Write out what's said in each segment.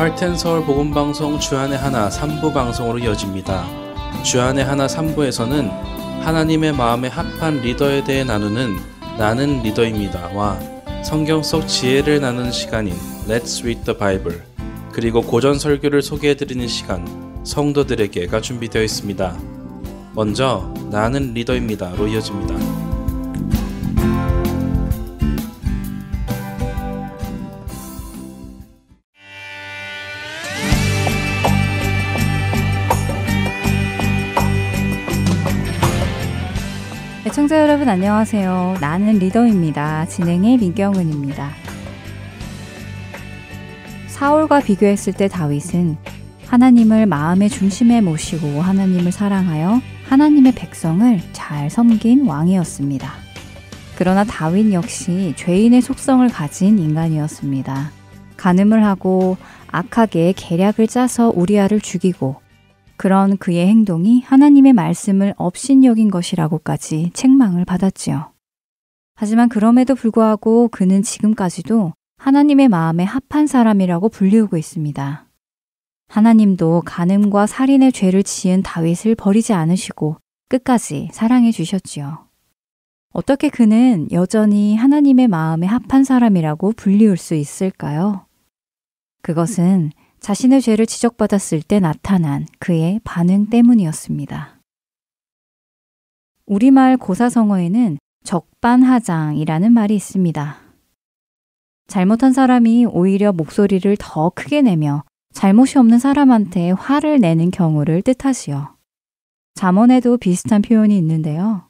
할텐서울 복음방송 주안의 하나 3부 방송으로 이어집니다. 주안의 하나 3부에서는 하나님의 마음에 합한 리더에 대해 나누는 나는 리더입니다와 성경 속 지혜를 나누는 시간인 Let's Read the Bible, 그리고 고전 설교를 소개해드리는 시간 성도들에게가 준비되어 있습니다. 먼저 나는 리더입니다로 이어집니다. 시청자 여러분 안녕하세요. 나는 리더입니다. 진행의 민경은입니다. 사울과 비교했을 때 다윗은 하나님을 마음의 중심에 모시고 하나님을 사랑하여 하나님의 백성을 잘 섬긴 왕이었습니다. 그러나 다윗 역시 죄인의 속성을 가진 인간이었습니다. 간음을 하고 악하게 계략을 짜서 우리아를 죽이고, 그런 그의 행동이 하나님의 말씀을 업신여긴 것이라고까지 책망을 받았지요. 하지만 그럼에도 불구하고 그는 지금까지도 하나님의 마음에 합한 사람이라고 불리우고 있습니다. 하나님도 간음과 살인의 죄를 지은 다윗을 버리지 않으시고 끝까지 사랑해 주셨지요. 어떻게 그는 여전히 하나님의 마음에 합한 사람이라고 불리울 수 있을까요? 그것은 자신의 죄를 지적받았을 때 나타난 그의 반응 때문이었습니다. 우리말 고사성어에는 적반하장이라는 말이 있습니다. 잘못한 사람이 오히려 목소리를 더 크게 내며 잘못이 없는 사람한테 화를 내는 경우를 뜻하지요. 잠언에도 비슷한 표현이 있는데요.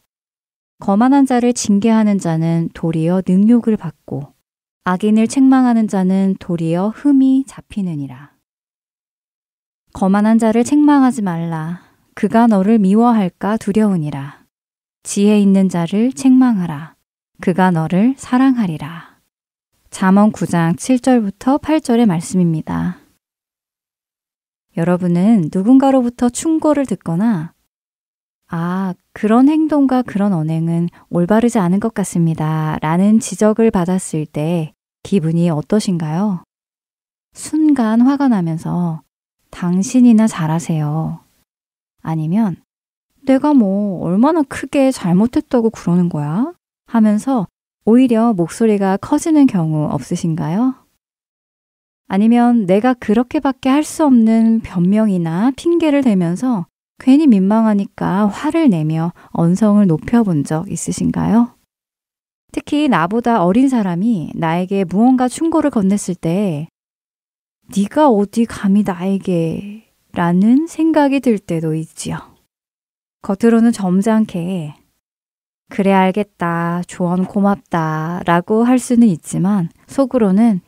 거만한 자를 징계하는 자는 도리어 능욕을 받고 악인을 책망하는 자는 도리어 흠이 잡히느니라. 거만한 자를 책망하지 말라. 그가 너를 미워할까 두려우니라. 지혜 있는 자를 책망하라. 그가 너를 사랑하리라. 잠언 9장 7절부터 8절의 말씀입니다. 여러분은 누군가로부터 충고를 듣거나 그런 행동과 그런 언행은 올바르지 않은 것 같습니다 라는 지적을 받았을 때 기분이 어떠신가요? 순간 화가 나면서 당신이나 잘하세요. 아니면 내가 얼마나 크게 잘못했다고 그러는 거야? 하면서 오히려 목소리가 커지는 경우 없으신가요? 아니면 내가 그렇게밖에 할 수 없는 변명이나 핑계를 대면서 괜히 민망하니까 화를 내며 언성을 높여본 적 있으신가요? 특히 나보다 어린 사람이 나에게 무언가 충고를 건넸을 때 네가 어디 감히 나에게 라는 생각이 들 때도 있지요. 겉으로는 점잖게 그래 알겠다, 조언 고맙다 라고 할 수는 있지만 속으로는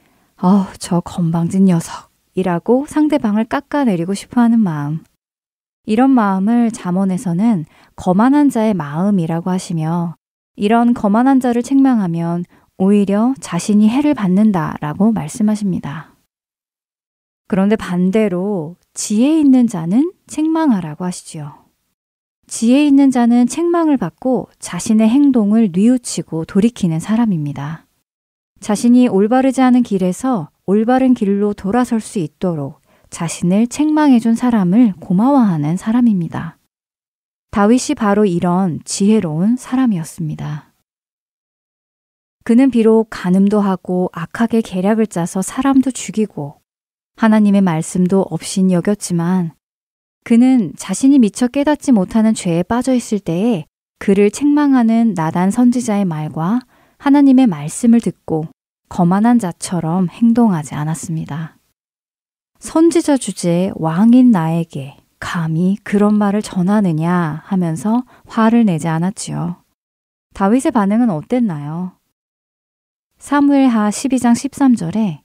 저 건방진 녀석이라고 상대방을 깎아내리고 싶어하는 마음, 이런 마음을 잠언에서는 거만한 자의 마음이라고 하시며, 이런 거만한 자를 책망하면 오히려 자신이 해를 받는다라고 말씀하십니다. 그런데 반대로 지혜 있는 자는 책망하라고 하시지요. 지혜 있는 자는 책망을 받고 자신의 행동을 뉘우치고 돌이키는 사람입니다. 자신이 올바르지 않은 길에서 올바른 길로 돌아설 수 있도록 자신을 책망해준 사람을 고마워하는 사람입니다. 다윗이 바로 이런 지혜로운 사람이었습니다. 그는 비록 간음도 하고 악하게 계략을 짜서 사람도 죽이고 하나님의 말씀도 업신여겼지만 그는 자신이 미처 깨닫지 못하는 죄에 빠져 있을 때에 그를 책망하는 나단 선지자의 말과 하나님의 말씀을 듣고 거만한 자처럼 행동하지 않았습니다. 선지자 주제에 왕인 나에게 감히 그런 말을 전하느냐 하면서 화를 내지 않았지요. 다윗의 반응은 어땠나요? 사무엘하 12장 13절에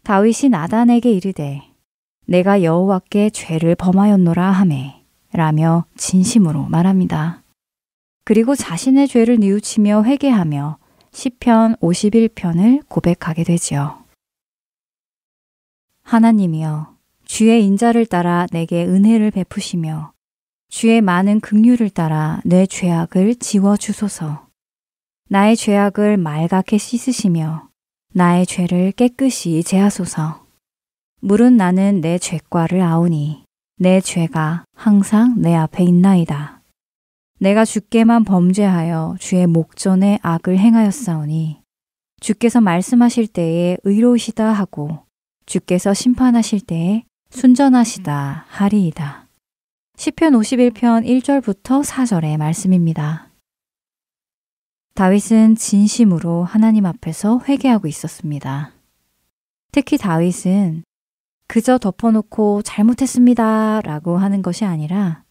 다윗이 나단에게 이르되 내가 여호와께 죄를 범하였노라 하매 라며 진심으로 말합니다. 그리고 자신의 죄를 뉘우치며 회개하며 시편 51편을 고백하게 되지요. 하나님이여, 주의 인자를 따라 내게 은혜를 베푸시며 주의 많은 긍휼을 따라 내 죄악을 지워주소서. 나의 죄악을 말갛게 씻으시며 나의 죄를 깨끗이 제하소서. 물은 나는 내 죄과를 아오니 내 죄가 항상 내 앞에 있나이다. 내가 주께만 범죄하여 주의 목전에 악을 행하였사오니 주께서 말씀하실 때에 의로우시다 하고 주께서 심판하실 때에 순전하시다 하리이다. 시편 51편 1절부터 4절의 말씀입니다. 다윗은 진심으로 하나님 앞에서 회개하고 있었습니다. 특히 다윗은 그저 덮어놓고 잘못했습니다 라고 하는 것이 아니라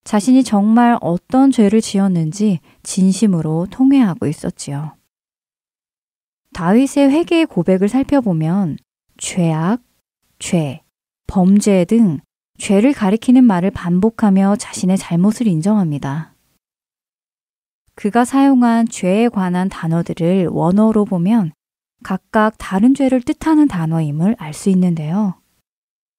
자신이 정말 어떤 죄를 지었는지 진심으로 통회하고 있었지요. 다윗의 회개의 고백을 살펴보면 죄악, 죄, 범죄 등 죄를 가리키는 말을 반복하며 자신의 잘못을 인정합니다. 그가 사용한 죄에 관한 단어들을 원어로 보면 각각 다른 죄를 뜻하는 단어임을 알 수 있는데요.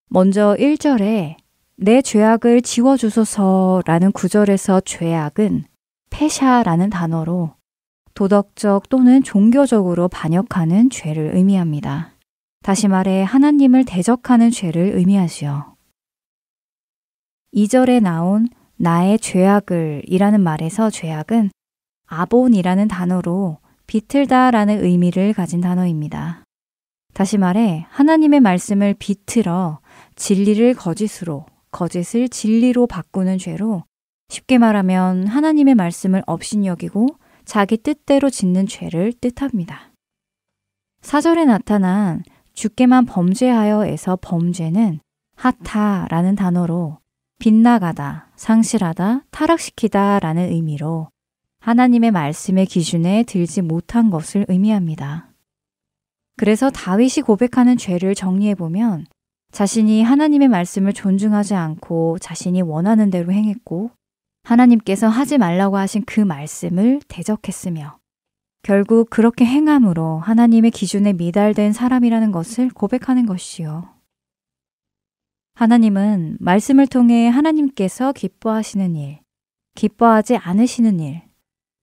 먼저 1절에 내 죄악을 지워주소서라는 구절에서 죄악은 페샤라는 단어로 도덕적 또는 종교적으로 반역하는 죄를 의미합니다. 다시 말해 하나님을 대적하는 죄를 의미하지요. 2절에 나온 나의 죄악을 이라는 말에서 죄악은 아본이라는 단어로 비틀다라는 의미를 가진 단어입니다. 다시 말해 하나님의 말씀을 비틀어 진리를 거짓으로, 거짓을 진리로 바꾸는 죄로 쉽게 말하면 하나님의 말씀을 업신여기고 자기 뜻대로 짓는 죄를 뜻합니다. 4절에 나타난 주께만 범죄하여에서 범죄는 하타라는 단어로 빗나가다, 상실하다, 타락시키다 라는 의미로 하나님의 말씀의 기준에 들지 못한 것을 의미합니다. 그래서 다윗이 고백하는 죄를 정리해보면 자신이 하나님의 말씀을 존중하지 않고 자신이 원하는 대로 행했고 하나님께서 하지 말라고 하신 그 말씀을 대적했으며 결국 그렇게 행함으로 하나님의 기준에 미달된 사람이라는 것을 고백하는 것이요. 하나님은 말씀을 통해 하나님께서 기뻐하시는 일, 기뻐하지 않으시는 일,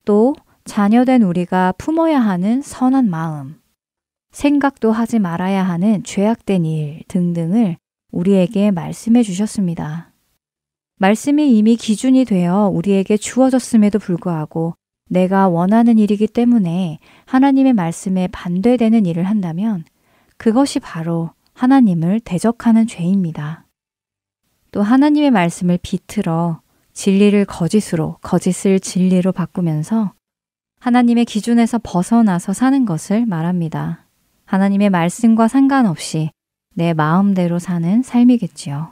또 자녀된 우리가 품어야 하는 선한 마음, 생각도 하지 말아야 하는 죄악된 일 등등을 우리에게 말씀해 주셨습니다. 말씀이 이미 기준이 되어 우리에게 주어졌음에도 불구하고 내가 원하는 일이기 때문에 하나님의 말씀에 반대되는 일을 한다면 그것이 바로 하나님을 대적하는 죄입니다. 또 하나님의 말씀을 비틀어 진리를 거짓으로, 거짓을 진리로 바꾸면서 하나님의 기준에서 벗어나서 사는 것을 말합니다. 하나님의 말씀과 상관없이 내 마음대로 사는 삶이겠지요.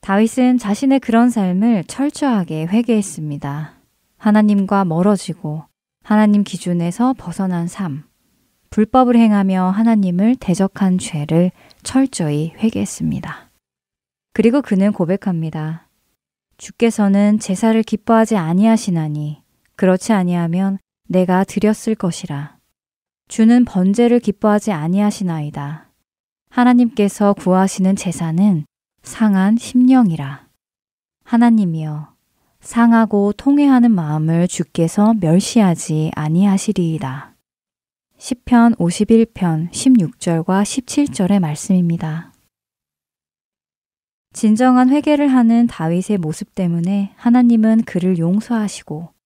다윗은 자신의 그런 삶을 철저하게 회개했습니다. 하나님과 멀어지고 하나님 기준에서 벗어난 삶, 불법을 행하며 하나님을 대적한 죄를 철저히 회개했습니다. 그리고 그는 고백합니다. 주께서는 제사를 기뻐하지 아니하시나니 그렇지 아니하면 내가 드렸을 것이라. 주는 번제를 기뻐하지 아니하시나이다. 하나님께서 구하시는 제사는 상한 심령이라. 하나님이여 상하고 통회하는 마음을 주께서 멸시하지 아니하시리이다. 시편 51편 16절과 17절의 말씀입니다. 진정한 회개를 하는 다윗의 모습 때문에 하나님은 그를 용서하시고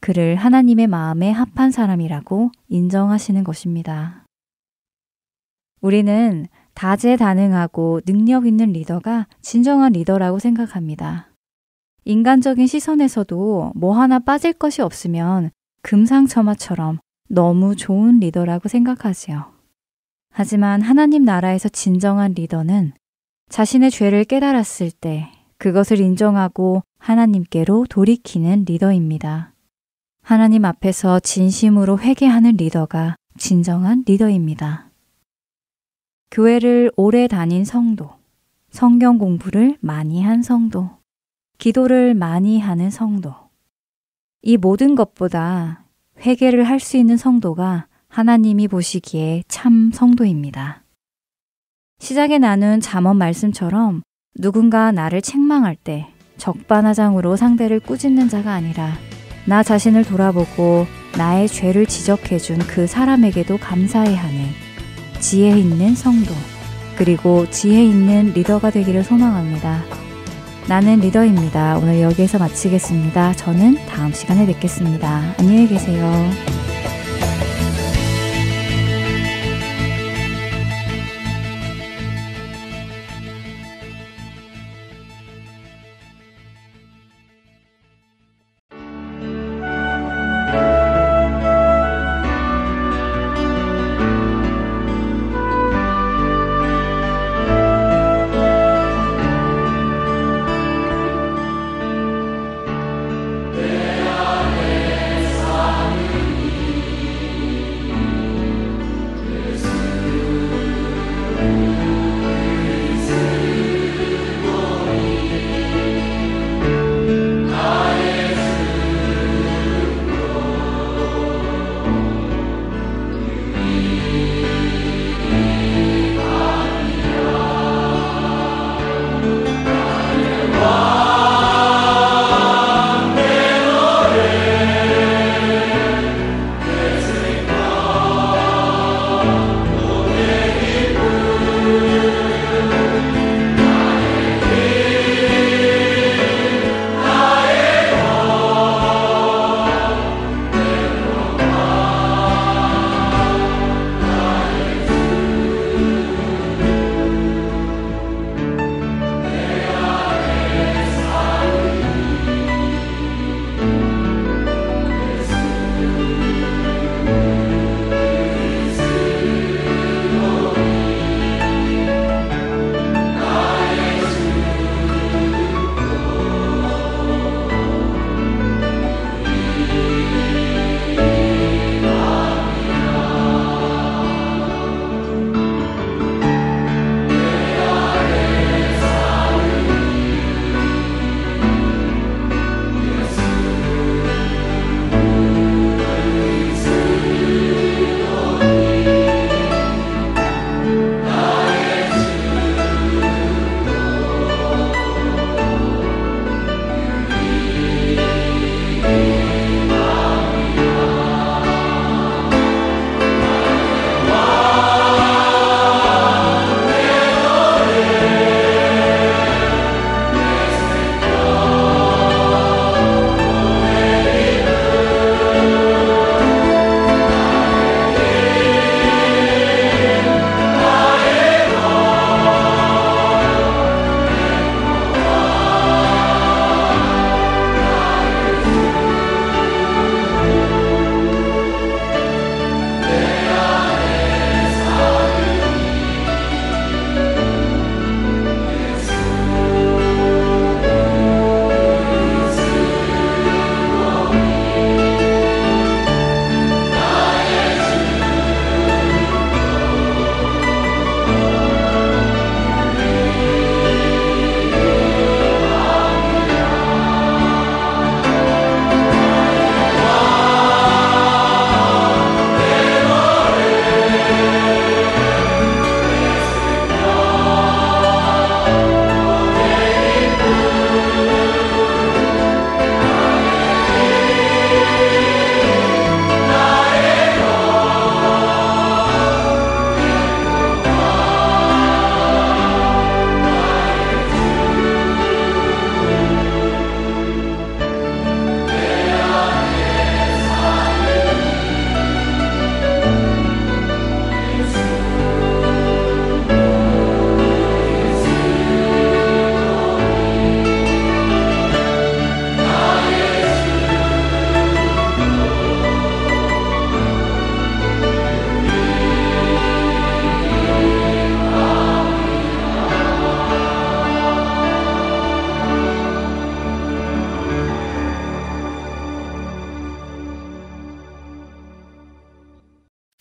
그를 하나님의 마음에 합한 사람이라고 인정하시는 것입니다. 우리는 다재다능하고 능력 있는 리더가 진정한 리더라고 생각합니다. 인간적인 시선에서도 뭐 하나 빠질 것이 없으면 금상첨화처럼 너무 좋은 리더라고 생각하지요. 하지만 하나님 나라에서 진정한 리더는 자신의 죄를 깨달았을 때 그것을 인정하고 하나님께로 돌이키는 리더입니다. 하나님 앞에서 진심으로 회개하는 리더가 진정한 리더입니다. 교회를 오래 다닌 성도, 성경 공부를 많이 한 성도, 기도를 많이 하는 성도. 이 모든 것보다 회개를 할 수 있는 성도가 하나님이 보시기에 참 성도입니다. 시작에 나눈 잠언 말씀처럼 누군가 나를 책망할 때 적반하장으로 상대를 꾸짖는 자가 아니라 나 자신을 돌아보고 나의 죄를 지적해준 그 사람에게도 감사해야 하는 지혜 있는 성도, 그리고 지혜 있는 리더가 되기를 소망합니다. 나는 리더입니다. 오늘 여기에서 마치겠습니다. 저는 다음 시간에 뵙겠습니다. 안녕히 계세요.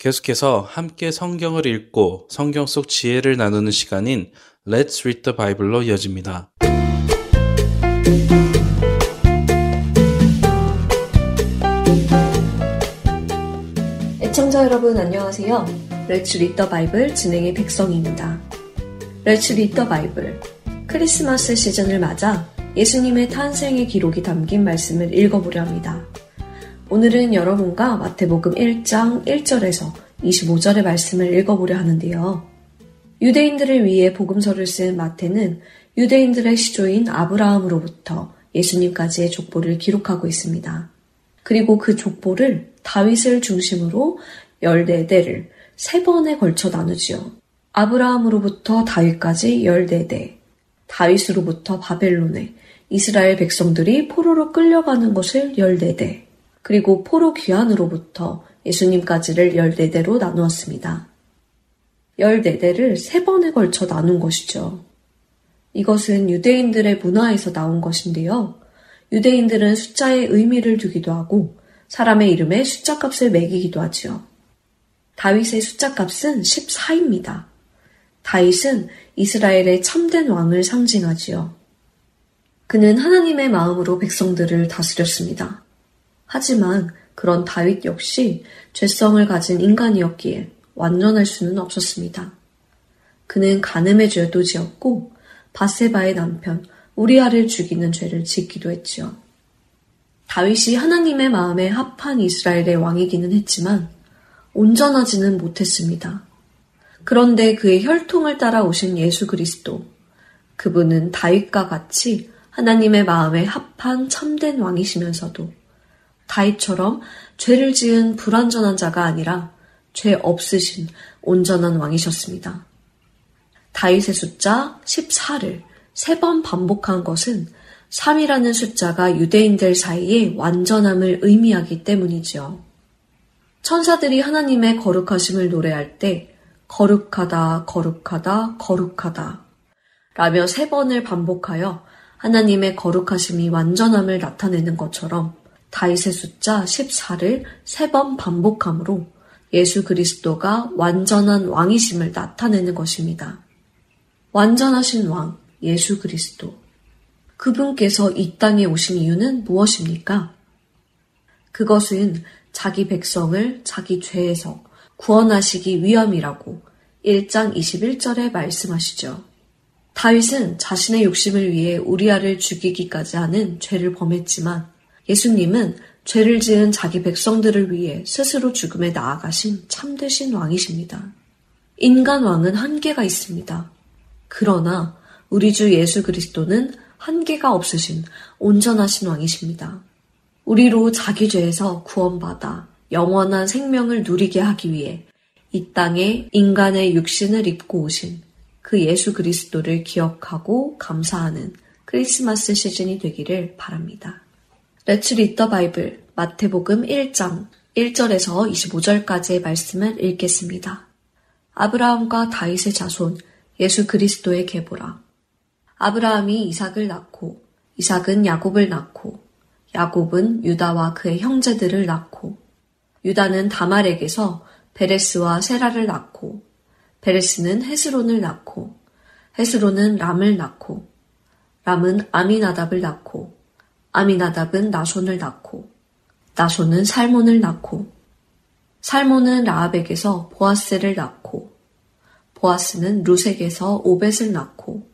계속해서 함께 성경을 읽고 성경 속 지혜를 나누는 시간인 Let's Read the Bible로 이어집니다. 애청자 여러분 안녕하세요. Let's Read the Bible 진행의 백성희입니다. Let's Read the Bible. 크리스마스 시즌을 맞아 예수님의 탄생의 기록이 담긴 말씀을 읽어보려 합니다. 오늘은 여러분과 마태복음 1장 1절에서 25절의 말씀을 읽어보려 하는데요. 유대인들을 위해 복음서를 쓴 마태는 유대인들의 시조인 아브라함으로부터 예수님까지의 족보를 기록하고 있습니다. 그리고 그 족보를 다윗을 중심으로 14대를 3번에 걸쳐 나누지요. 아브라함으로부터 다윗까지 14대, 다윗으로부터 바벨론에 이스라엘 백성들이 포로로 끌려가는 것을 14대, 그리고 포로 귀환으로부터 예수님까지를 14대로 나누었습니다. 14대를 3번에 걸쳐 나눈 것이죠. 이것은 유대인들의 문화에서 나온 것인데요. 유대인들은 숫자에 의미를 두기도 하고 사람의 이름에 숫자값을 매기기도 하지요. 다윗의 숫자값은 14입니다. 다윗은 이스라엘의 참된 왕을 상징하지요. 그는 하나님의 마음으로 백성들을 다스렸습니다. 하지만 그런 다윗 역시 죄성을 가진 인간이었기에 완전할 수는 없었습니다. 그는 간음의 죄도 지었고 밧세바의 남편 우리아를 죽이는 죄를 짓기도 했지요. 다윗이 하나님의 마음에 합한 이스라엘의 왕이기는 했지만 온전하지는 못했습니다. 그런데 그의 혈통을 따라 오신 예수 그리스도, 그분은 다윗과 같이 하나님의 마음에 합한 참된 왕이시면서도 다윗처럼 죄를 지은 불완전한 자가 아니라 죄 없으신 온전한 왕이셨습니다. 다윗의 숫자 14를 3번 반복한 것은 3이라는 숫자가 유대인들 사이에 완전함을 의미하기 때문이지요. 천사들이 하나님의 거룩하심을 노래할 때 거룩하다, 거룩하다, 거룩하다 라며 3번을 반복하여 하나님의 거룩하심이 완전함을 나타내는 것처럼 다윗의 숫자 14를 3번 반복함으로 예수 그리스도가 완전한 왕이심을 나타내는 것입니다. 완전하신 왕, 예수 그리스도. 그분께서 이 땅에 오신 이유는 무엇입니까? 그것은 자기 백성을 자기 죄에서 구원하시기 위함이라고 1장 21절에 말씀하시죠. 다윗은 자신의 욕심을 위해 우리아를 죽이기까지 하는 죄를 범했지만 예수님은 죄를 지은 자기 백성들을 위해 스스로 죽음에 나아가신 참되신 왕이십니다. 인간 왕은 한계가 있습니다. 그러나 우리 주 예수 그리스도는 한계가 없으신 온전하신 왕이십니다. 우리로 자기 죄에서 구원받아 영원한 생명을 누리게 하기 위해 이 땅에 인간의 육신을 입고 오신 그 예수 그리스도를 기억하고 감사하는 크리스마스 시즌이 되기를 바랍니다. Let's read the Bible, 마태복음 1장 1절에서 25절까지의 말씀을 읽겠습니다. 아브라함과 다윗의 자손 예수 그리스도의 계보라. 아브라함이 이삭을 낳고 이삭은 야곱을 낳고 야곱은 유다와 그의 형제들을 낳고 유다는 다말에게서 베레스와 세라를 낳고 베레스는 헤스론을 낳고 헤스론은 람을 낳고 람은 아미나답을 낳고 아미나답은 나손을 낳고 나손은 살몬을 낳고 살몬은 라합에게서 보아스를 낳고 보아스는 루색에서 오벳을 낳고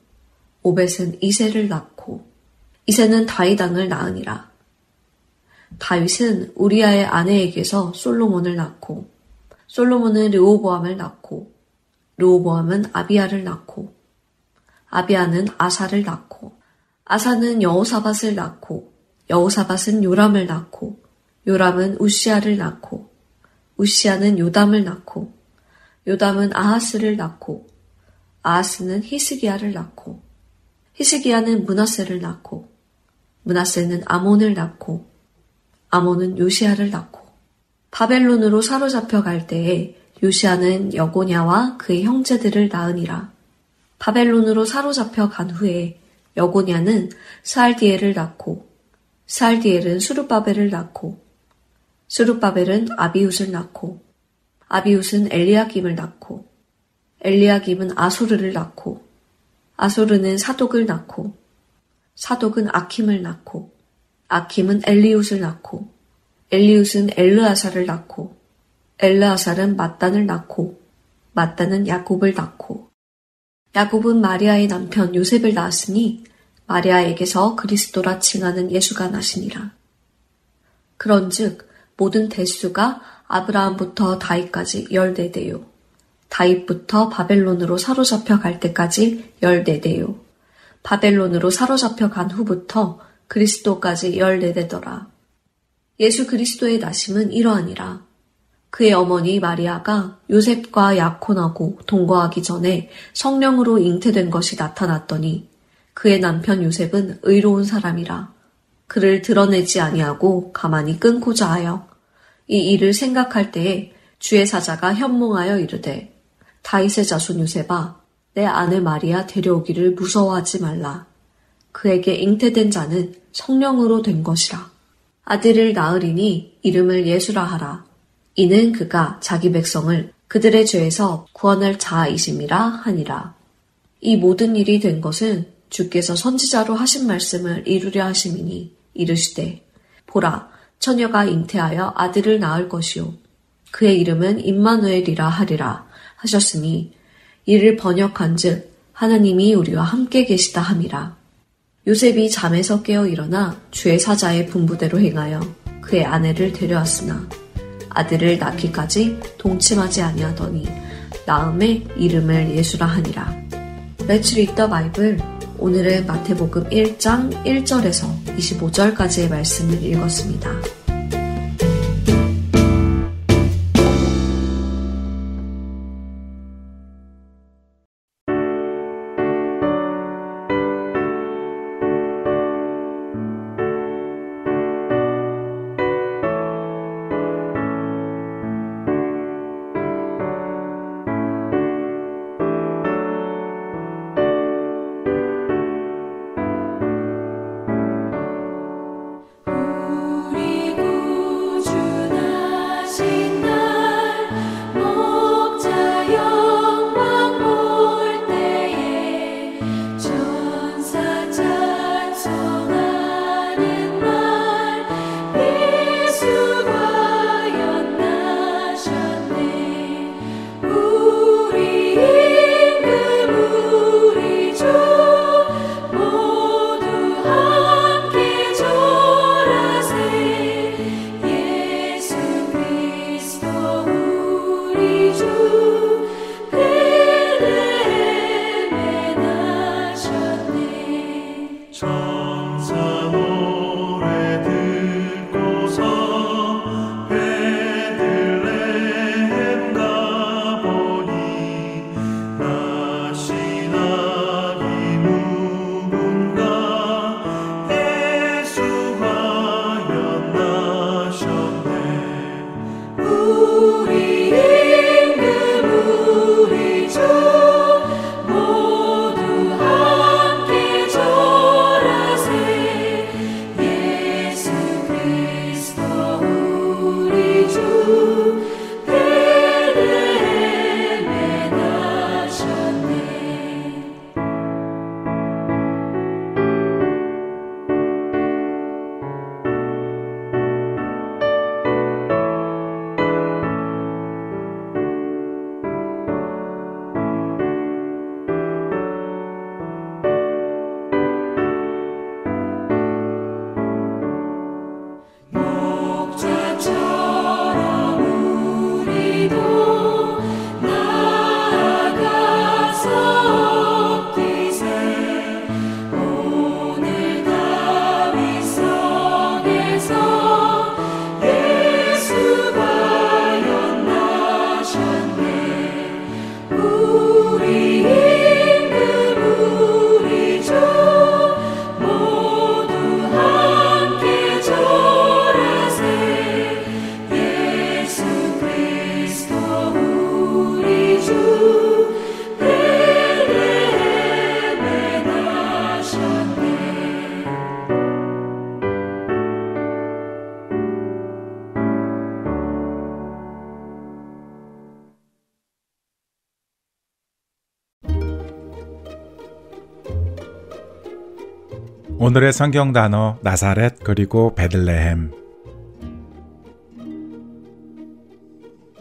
오벳은 이새를 낳고 이새는 다윗 왕을 낳으니라. 다윗은 우리아의 아내에게서 솔로몬을 낳고 솔로몬은 르호보암을 낳고 르호보암은 아비야를 낳고 아비야는 아사를 낳고 아사는 여호사밧을 낳고 여호사밧은 요람을 낳고 요람은 우시야를 낳고 우시야는 요담을 낳고 요담은 아하스를 낳고 아하스는 히스기야를 낳고 히스기야는 므낫세를 낳고 므낫세는 아몬을 낳고 아몬은 요시야를 낳고 바벨론으로 사로잡혀 갈 때에 요시야는 여고냐와 그의 형제들을 낳으니라. 바벨론으로 사로잡혀 간 후에 여고냐는 스알디엘을 낳고 스알디엘은 수룹바벨을 낳고 수룹바벨은 아비웃을 낳고 아비웃은 엘리야김을 낳고 엘리야김은 아소르를 낳고 아소르는 사독을 낳고 사독은 아킴을 낳고 아킴은 엘리웃을 낳고 엘리웃은 엘르아살을 낳고 엘르아살은 mat단을 낳고 mat단은 야곱을 낳고 야곱은 마리아의 남편 요셉을 낳았으니 마리아에게서 그리스도라 칭하는 예수가 나시니라. 그런즉 모든 대수가 아브라함부터 다윗까지 14대요. 다윗부터 바벨론으로 사로잡혀 갈 때까지 14대요. 바벨론으로 사로잡혀 간 후부터 그리스도까지 14대더라. 예수 그리스도의 나심은 이러하니라. 그의 어머니 마리아가 요셉과 약혼하고 동거하기 전에 성령으로 잉태된 것이 나타났더니 그의 남편 요셉은 의로운 사람이라. 그를 드러내지 아니하고 가만히 끊고자 하여 이 일을 생각할 때에 주의 사자가 현몽하여 이르되 다윗의 자손 요셉아 내 아내 마리아 데려오기를 무서워하지 말라. 그에게 잉태된 자는 성령으로 된 것이라. 아들을 낳으리니 이름을 예수라 하라. 이는 그가 자기 백성을 그들의 죄에서 구원할 자이심이라 하니라. 이 모든 일이 된 것은 주께서 선지자로 하신 말씀을 이루려 하심이니 이르시되 보라 처녀가 잉태하여 아들을 낳을 것이요 그의 이름은 임마누엘이라 하리라 하셨으니 이를 번역한즉 하나님이 우리와 함께 계시다 함이라. 요셉이 잠에서 깨어 일어나 주의 사자의 분부대로 행하여 그의 아내를 데려왔으나 아들을 낳기까지 동침하지 아니하더니 낳음에 이름을 예수라 하니라. Let's read the Bible. 오늘은 마태복음 1장 1절에서 25절까지의 말씀을 읽었습니다. 오늘의 성경 단어 나사렛 그리고 베들레헴.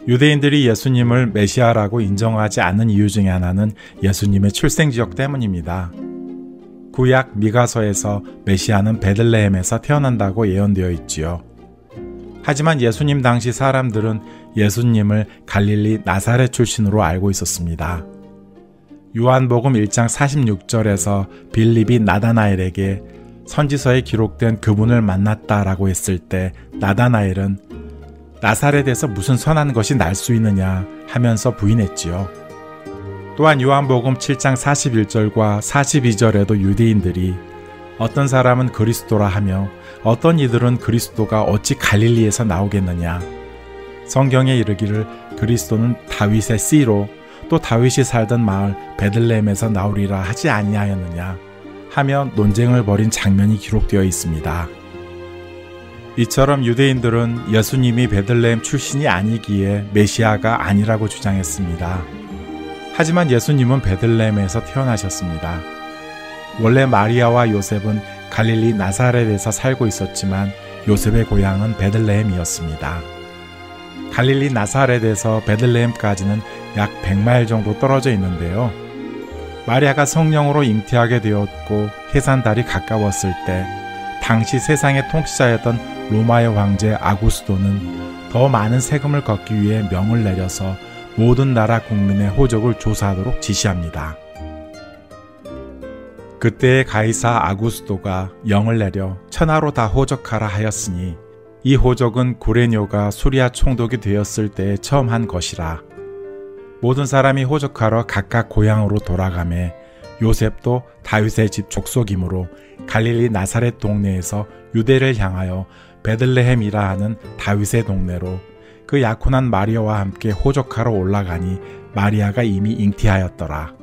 유대인들이 예수님을 메시아라고 인정하지 않는 이유 중에 하나는 예수님의 출생지역 때문입니다. 구약 미가서에서 메시아는 베들레헴에서 태어난다고 예언되어 있지요. 하지만 예수님 당시 사람들은 예수님을 갈릴리 나사렛 출신으로 알고 있었습니다. 요한복음 1장 46절에서 빌립이 나다나엘에게 선지서에 기록된 그분을 만났다라고 했을 때 나다나엘은 나사렛에서 무슨 선한 것이 날 수 있느냐 하면서 부인했지요. 또한 요한복음 7장 41절과 42절에도 유대인들이 어떤 사람은 그리스도라 하며 어떤 이들은 그리스도가 어찌 갈릴리에서 나오겠느냐, 성경에 이르기를 그리스도는 다윗의 씨로 또 다윗이 살던 마을 베들레헴에서 나오리라 하지 아니하였느냐 하며 논쟁을 벌인 장면이 기록되어 있습니다. 이처럼 유대인들은 예수님이 베들레헴 출신이 아니기에 메시아가 아니라고 주장했습니다. 하지만 예수님은 베들레헴에서 태어나셨습니다. 원래 마리아와 요셉은 갈릴리 나사렛에서 살고 있었지만 요셉의 고향은 베들레헴이었습니다. 갈릴리 나사렛에서 베들레헴까지는 약 100마일 정도 떨어져 있는데요. 마리아가 성령으로 잉태하게 되었고 해산달이 가까웠을 때 당시 세상의 통치자였던 로마의 황제 아구스도는 더 많은 세금을 걷기 위해 명을 내려서 모든 나라 국민의 호적을 조사하도록 지시합니다. 그때의 가이사 아구스도가 영을 내려 천하로 다 호적하라 하였으니 이 호적은 구레뇨가 수리아 총독이 되었을 때에 처음 한 것이라. 모든 사람이 호적하러 각각 고향으로 돌아가매 요셉도 다윗의 집 족속이므로 갈릴리 나사렛 동네에서 유대를 향하여 베들레헴이라 하는 다윗의 동네로 그 약혼한 마리아와 함께 호적하러 올라가니 마리아가 이미 잉태하였더라.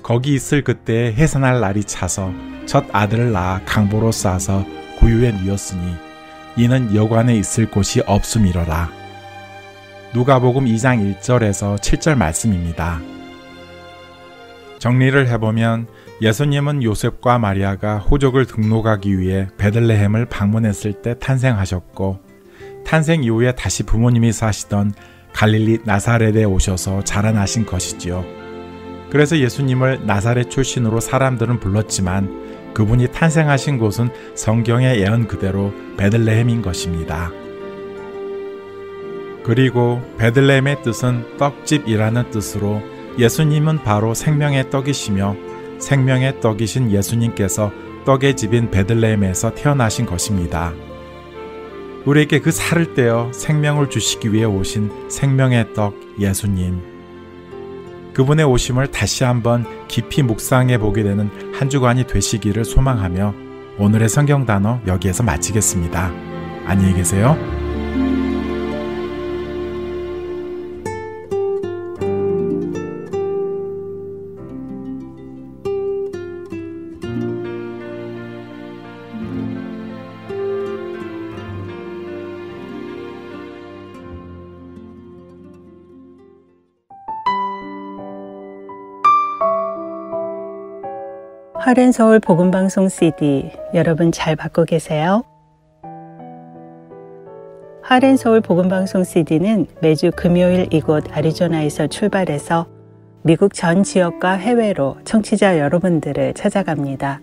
거기 있을 그때에 해산할 날이 차서 첫 아들을 낳아 강보로 싸서 구유에 누웠으니 이는 여관에 있을 곳이 없음이러라. 누가복음 2장 1절에서 7절 말씀입니다. 정리를 해보면 예수님은 요셉과 마리아가 호적을 등록하기 위해 베들레헴을 방문했을 때 탄생하셨고 탄생 이후에 다시 부모님이 사시던 갈릴리 나사렛에 오셔서 자라나신 것이지요. 그래서 예수님을 나사렛 출신으로 사람들은 불렀지만 그분이 탄생하신 곳은 성경의 예언 그대로 베들레헴인 것입니다. 그리고 베들레헴의 뜻은 떡집이라는 뜻으로 예수님은 바로 생명의 떡이시며 생명의 떡이신 예수님께서 떡의 집인 베들레헴에서 태어나신 것입니다. 우리에게 그 살을 떼어 생명을 주시기 위해 오신 생명의 떡 예수님. 그분의 오심을 다시 한번 깊이 묵상해 보게 되는 한 주간이 되시기를 소망하며 오늘의 성경 단어 여기에서 마치겠습니다. 안녕히 계세요. 하렌서울 복음방송 CD 여러분 잘 받고 계세요? 하렌서울 복음방송 CD는 매주 금요일 이곳 애리조나에서 출발해서 미국 전 지역과 해외로 청취자 여러분들을 찾아갑니다.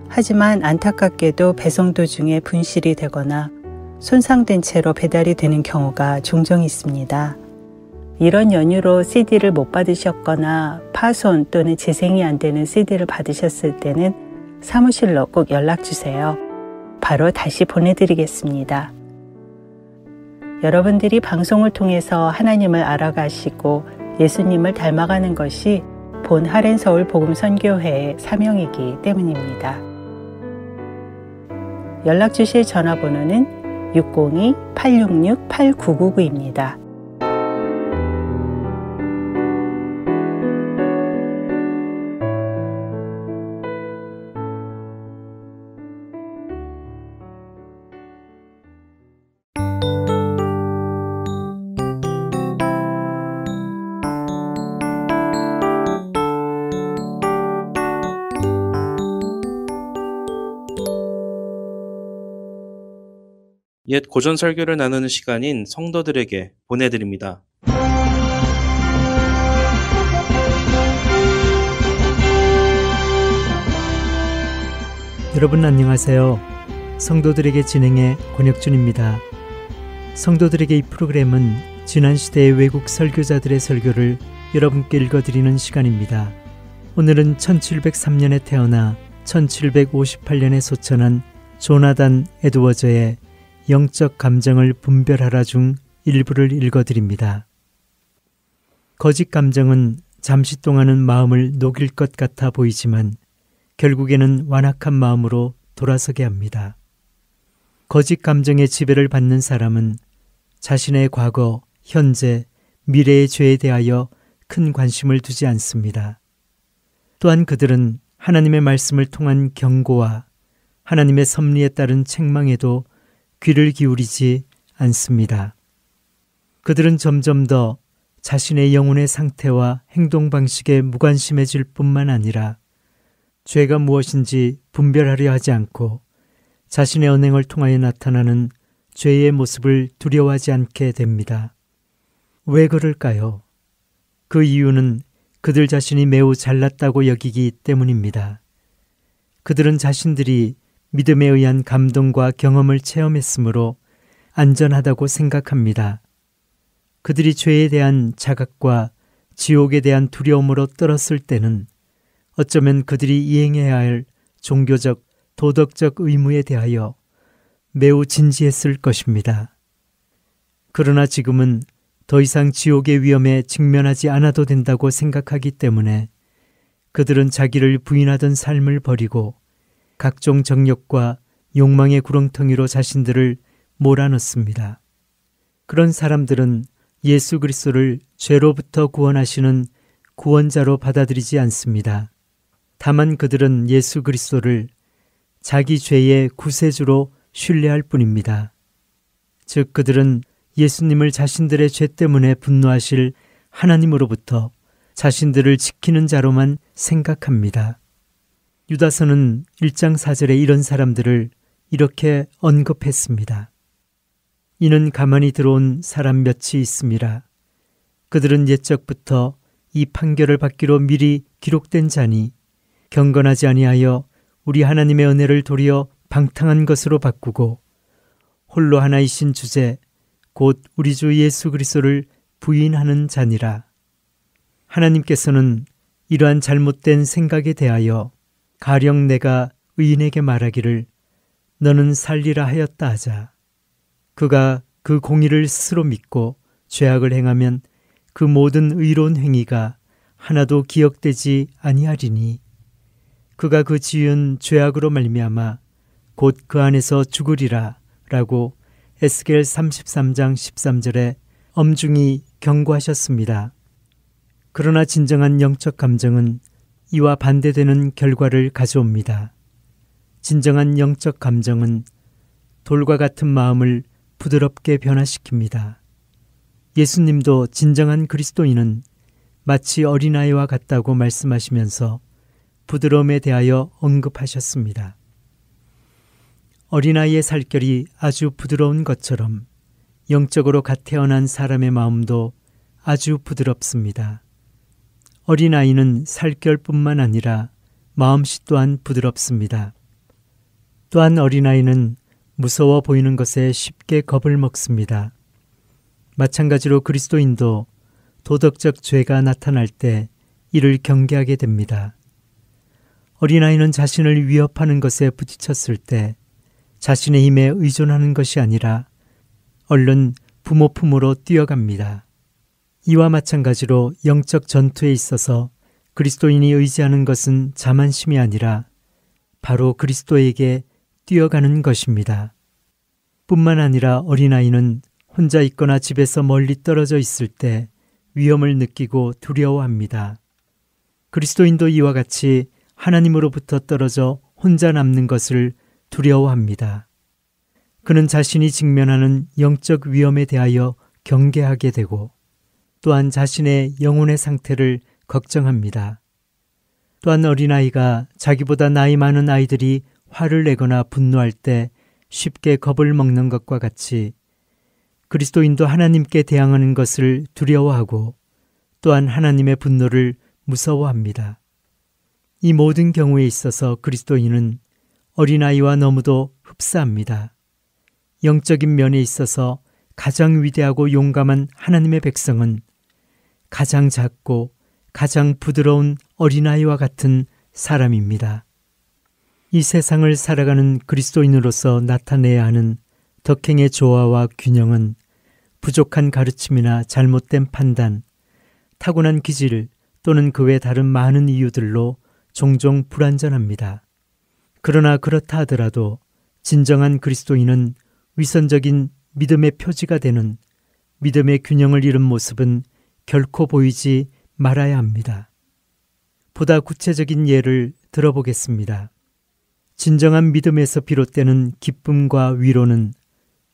하지만 안타깝게도 배송 도중에 분실이 되거나 손상된 채로 배달이 되는 경우가 종종 있습니다. 이런 연유로 CD를 못 받으셨거나 파손 또는 재생이 안 되는 CD를 받으셨을 때는 사무실로 꼭 연락주세요. 바로 다시 보내드리겠습니다. 여러분들이 방송을 통해서 하나님을 알아가시고 예수님을 닮아가는 것이 본 하렌서울 복음선교회의 사명이기 때문입니다. 연락주실 전화번호는 602-866-8999입니다. 옛 고전 설교를 나누는 시간인 성도들에게 보내드립니다. 여러분 안녕하세요. 성도들에게 진행해 권혁준입니다. 성도들에게 이 프로그램은 지난 시대의 외국 설교자들의 설교를 여러분께 읽어드리는 시간입니다. 오늘은 1703년에 태어나 1758년에 소천한 조나단 에드워즈의 영적 감정을 분별하라 중 일부를 읽어드립니다. 거짓 감정은 잠시 동안은 마음을 녹일 것 같아 보이지만 결국에는 완악한 마음으로 돌아서게 합니다. 거짓 감정의 지배를 받는 사람은 자신의 과거, 현재, 미래의 죄에 대하여 큰 관심을 두지 않습니다. 또한 그들은 하나님의 말씀을 통한 경고와 하나님의 섭리에 따른 책망에도 귀를 기울이지 않습니다. 그들은 점점 더 자신의 영혼의 상태와 행동 방식에 무관심해질 뿐만 아니라 죄가 무엇인지 분별하려 하지 않고 자신의 언행을 통하여 나타나는 죄의 모습을 두려워하지 않게 됩니다. 왜 그럴까요? 그 이유는 그들 자신이 매우 잘났다고 여기기 때문입니다. 그들은 자신들이 믿음에 의한 감동과 경험을 체험했으므로 안전하다고 생각합니다. 그들이 죄에 대한 자각과 지옥에 대한 두려움으로 떨었을 때는 어쩌면 그들이 이행해야 할 종교적, 도덕적 의무에 대하여 매우 진지했을 것입니다. 그러나 지금은 더 이상 지옥의 위험에 직면하지 않아도 된다고 생각하기 때문에 그들은 자기를 부인하던 삶을 버리고 각종 정욕과 욕망의 구렁텅이로 자신들을 몰아넣습니다. 그런 사람들은 예수 그리스도를 죄로부터 구원하시는 구원자로 받아들이지 않습니다. 다만 그들은 예수 그리스도를 자기 죄의 구세주로 신뢰할 뿐입니다. 즉 그들은 예수님을 자신들의 죄 때문에 분노하실 하나님으로부터 자신들을 지키는 자로만 생각합니다. 유다서는 1장 4절에 이런 사람들을 이렇게 언급했습니다. 이는 가만히 들어온 사람 몇이 있음이라. 그들은 옛적부터 이 판결을 받기로 미리 기록된 자니 경건하지 아니하여 우리 하나님의 은혜를 도리어 방탕한 것으로 바꾸고 홀로 하나이신 주제 곧 우리 주 예수 그리스도를 부인하는 자니라. 하나님께서는 이러한 잘못된 생각에 대하여 가령 내가 의인에게 말하기를 너는 살리라 하였다 하자. 그가 그 공의를 스스로 믿고 죄악을 행하면 그 모든 의로운 행위가 하나도 기억되지 아니하리니 그가 그 지은 죄악으로 말미암아 곧 그 안에서 죽으리라 라고 에스겔 33장 13절에 엄중히 경고하셨습니다. 그러나 진정한 영적 감정은 이와 반대되는 결과를 가져옵니다. 진정한 영적 감정은 돌과 같은 마음을 부드럽게 변화시킵니다. 예수님도 진정한 그리스도인은 마치 어린아이와 같다고 말씀하시면서 부드러움에 대하여 언급하셨습니다. 어린아이의 살결이 아주 부드러운 것처럼 영적으로 갓 태어난 사람의 마음도 아주 부드럽습니다. 어린아이는 살결뿐만 아니라 마음씨 또한 부드럽습니다. 또한 어린아이는 무서워 보이는 것에 쉽게 겁을 먹습니다. 마찬가지로 그리스도인도 도덕적 죄가 나타날 때 이를 경계하게 됩니다. 어린아이는 자신을 위협하는 것에 부딪혔을 때 자신의 힘에 의존하는 것이 아니라 얼른 부모 품으로 뛰어갑니다. 이와 마찬가지로 영적 전투에 있어서 그리스도인이 의지하는 것은 자만심이 아니라 바로 그리스도에게 뛰어가는 것입니다. 뿐만 아니라 어린아이는 혼자 있거나 집에서 멀리 떨어져 있을 때 위험을 느끼고 두려워합니다. 그리스도인도 이와 같이 하나님으로부터 떨어져 혼자 남는 것을 두려워합니다. 그는 자신이 직면하는 영적 위험에 대하여 경계하게 되고 또한 자신의 영혼의 상태를 걱정합니다. 또한 어린아이가 자기보다 나이 많은 아이들이 화를 내거나 분노할 때 쉽게 겁을 먹는 것과 같이 그리스도인도 하나님께 대항하는 것을 두려워하고 또한 하나님의 분노를 무서워합니다. 이 모든 경우에 있어서 그리스도인은 어린아이와 너무도 흡사합니다. 영적인 면에 있어서 가장 위대하고 용감한 하나님의 백성은 가장 작고 가장 부드러운 어린아이와 같은 사람입니다. 이 세상을 살아가는 그리스도인으로서 나타내야 하는 덕행의 조화와 균형은 부족한 가르침이나 잘못된 판단, 타고난 기질 또는 그 외 다른 많은 이유들로 종종 불완전합니다. 그러나 그렇다 하더라도 진정한 그리스도인은 위선적인 믿음의 표지가 되는 믿음의 균형을 잃은 모습은 결코 보이지 말아야 합니다. 보다 구체적인 예를 들어보겠습니다. 진정한 믿음에서 비롯되는 기쁨과 위로는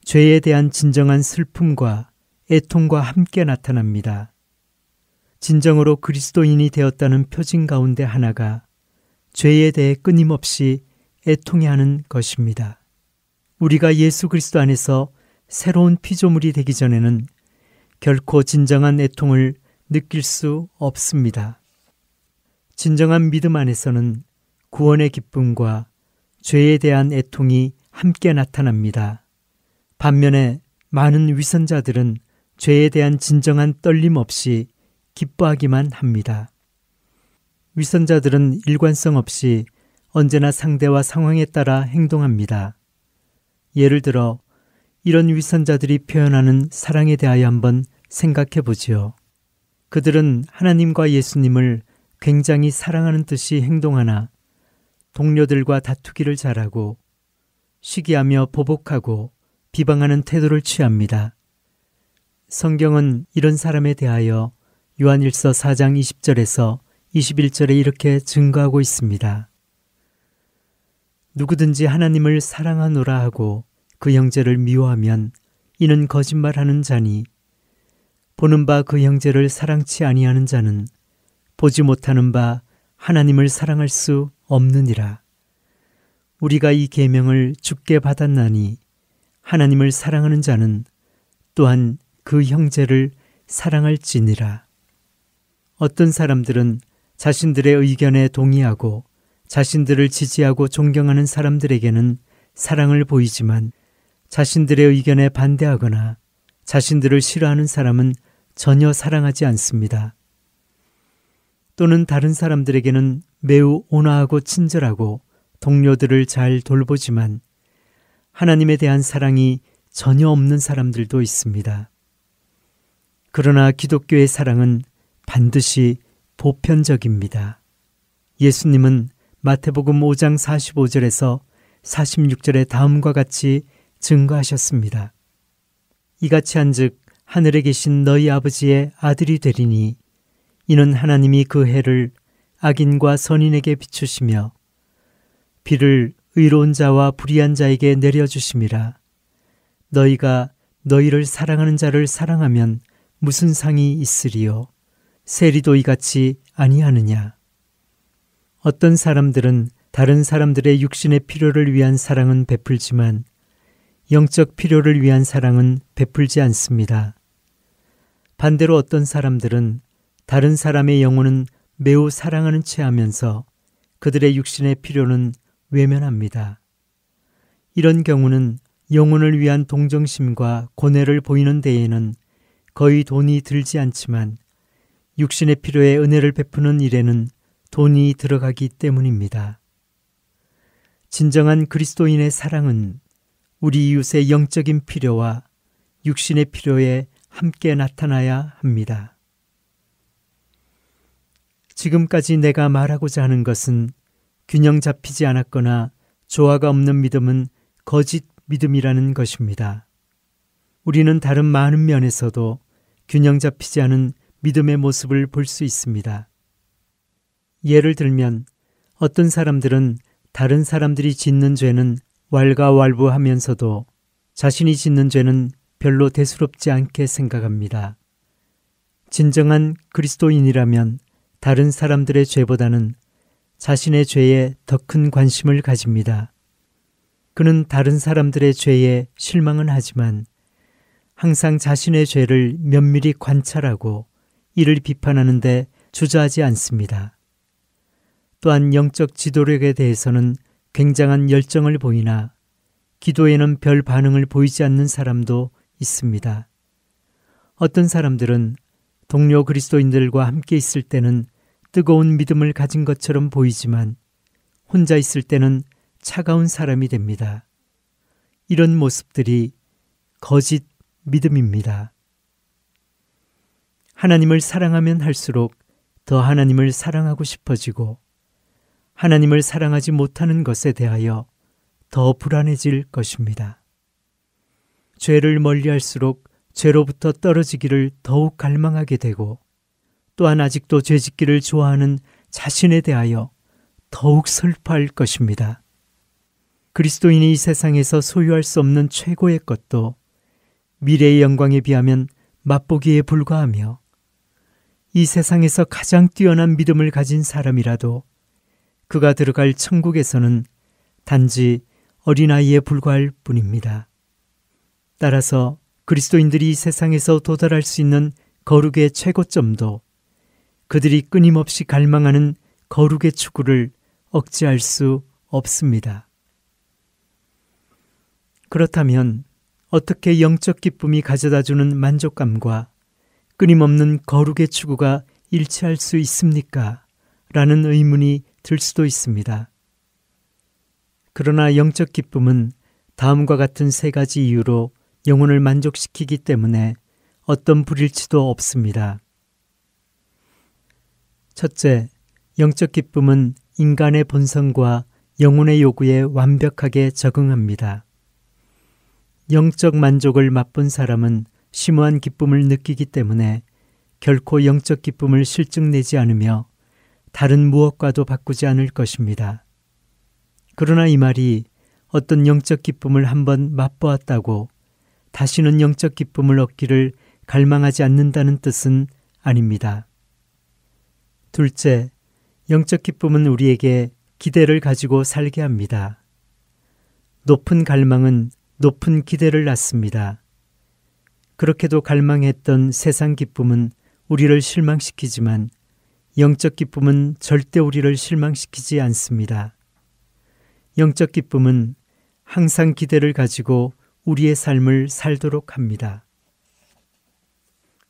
죄에 대한 진정한 슬픔과 애통과 함께 나타납니다. 진정으로 그리스도인이 되었다는 표징 가운데 하나가 죄에 대해 끊임없이 애통해하는 것입니다. 우리가 예수 그리스도 안에서 새로운 피조물이 되기 전에는 결코 진정한 애통을 느낄 수 없습니다. 진정한 믿음 안에서는 구원의 기쁨과 죄에 대한 애통이 함께 나타납니다. 반면에 많은 위선자들은 죄에 대한 진정한 떨림 없이 기뻐하기만 합니다. 위선자들은 일관성 없이 언제나 상대와 상황에 따라 행동합니다. 예를 들어 이런 위선자들이 표현하는 사랑에 대하여 한번 생각해 보지요. 그들은 하나님과 예수님을 굉장히 사랑하는 듯이 행동하나 동료들과 다투기를 잘하고 시기하며 보복하고 비방하는 태도를 취합니다. 성경은 이런 사람에 대하여 요한일서 4장 20절에서 21절에 이렇게 증거하고 있습니다. 누구든지 하나님을 사랑하노라 하고 그 형제를 미워하면 이는 거짓말하는 자니 보는 바 그 형제를 사랑치 아니하는 자는 보지 못하는 바 하나님을 사랑할 수 없느니라. 우리가 이 계명을 주께 받았나니 하나님을 사랑하는 자는 또한 그 형제를 사랑할지니라. 어떤 사람들은 자신들의 의견에 동의하고 자신들을 지지하고 존경하는 사람들에게는 사랑을 보이지만 자신들의 의견에 반대하거나 자신들을 싫어하는 사람은 전혀 사랑하지 않습니다. 또는 다른 사람들에게는 매우 온화하고 친절하고 동료들을 잘 돌보지만 하나님에 대한 사랑이 전혀 없는 사람들도 있습니다. 그러나 기독교의 사랑은 반드시 보편적입니다. 예수님은 마태복음 5장 45절에서 46절에 다음과 같이 증거하셨습니다. 이같이 한즉 하늘에 계신 너희 아버지의 아들이 되리니 이는 하나님이 그 해를 악인과 선인에게 비추시며 비를 의로운 자와 불의한 자에게 내려주심이라. 너희가 너희를 사랑하는 자를 사랑하면 무슨 상이 있으리요? 세리도 이같이 아니하느냐? 어떤 사람들은 다른 사람들의 육신의 필요를 위한 사랑은 베풀지만 영적 필요를 위한 사랑은 베풀지 않습니다. 반대로 어떤 사람들은 다른 사람의 영혼은 매우 사랑하는 채 하면서 그들의 육신의 필요는 외면합니다. 이런 경우는 영혼을 위한 동정심과 고뇌를 보이는 데에는 거의 돈이 들지 않지만 육신의 필요에 은혜를 베푸는 일에는 돈이 들어가기 때문입니다. 진정한 그리스도인의 사랑은 우리 이웃의 영적인 필요와 육신의 필요에 함께 나타나야 합니다. 지금까지 내가 말하고자 하는 것은 균형 잡히지 않았거나 조화가 없는 믿음은 거짓 믿음이라는 것입니다. 우리는 다른 많은 면에서도 균형 잡히지 않은 믿음의 모습을 볼 수 있습니다. 예를 들면 어떤 사람들은 다른 사람들이 짓는 죄는 왈가왈부하면서도 자신이 짓는 죄는 별로 대수롭지 않게 생각합니다. 진정한 그리스도인이라면 다른 사람들의 죄보다는 자신의 죄에 더 큰 관심을 가집니다. 그는 다른 사람들의 죄에 실망은 하지만 항상 자신의 죄를 면밀히 관찰하고 이를 비판하는데 주저하지 않습니다. 또한 영적 지도력에 대해서는 굉장한 열정을 보이나 기도에는 별 반응을 보이지 않는 사람도 있습니다. 어떤 사람들은 동료 그리스도인들과 함께 있을 때는 뜨거운 믿음을 가진 것처럼 보이지만 혼자 있을 때는 차가운 사람이 됩니다. 이런 모습들이 거짓 믿음입니다. 하나님을 사랑하면 할수록 더 하나님을 사랑하고 싶어지고 하나님을 사랑하지 못하는 것에 대하여 더 불안해질 것입니다. 죄를 멀리할수록 죄로부터 떨어지기를 더욱 갈망하게 되고 또한 아직도 죄짓기를 좋아하는 자신에 대하여 더욱 슬퍼할 것입니다. 그리스도인이 이 세상에서 소유할 수 없는 최고의 것도 미래의 영광에 비하면 맛보기에 불과하며 이 세상에서 가장 뛰어난 믿음을 가진 사람이라도 그가 들어갈 천국에서는 단지 어린아이에 불과할 뿐입니다. 따라서 그리스도인들이 이 세상에서 도달할 수 있는 거룩의 최고점도 그들이 끊임없이 갈망하는 거룩의 추구를 억제할 수 없습니다. 그렇다면 어떻게 영적 기쁨이 가져다주는 만족감과 끊임없는 거룩의 추구가 일치할 수 있습니까? 라는 의문이 들 수도 있습니다. 그러나 영적 기쁨은 다음과 같은 세 가지 이유로 영혼을 만족시키기 때문에 어떤 불일치도 없습니다. 첫째, 영적 기쁨은 인간의 본성과 영혼의 요구에 완벽하게 적응합니다. 영적 만족을 맛본 사람은 심오한 기쁨을 느끼기 때문에 결코 영적 기쁨을 실증내지 않으며 다른 무엇과도 바꾸지 않을 것입니다. 그러나 이 말이 어떤 영적 기쁨을 한번 맛보았다고 다시는 영적 기쁨을 얻기를 갈망하지 않는다는 뜻은 아닙니다. 둘째, 영적 기쁨은 우리에게 기대를 가지고 살게 합니다. 높은 갈망은 높은 기대를 낳습니다. 그렇게도 갈망했던 세상 기쁨은 우리를 실망시키지만 영적 기쁨은 절대 우리를 실망시키지 않습니다. 영적 기쁨은 항상 기대를 가지고 우리의 삶을 살도록 합니다.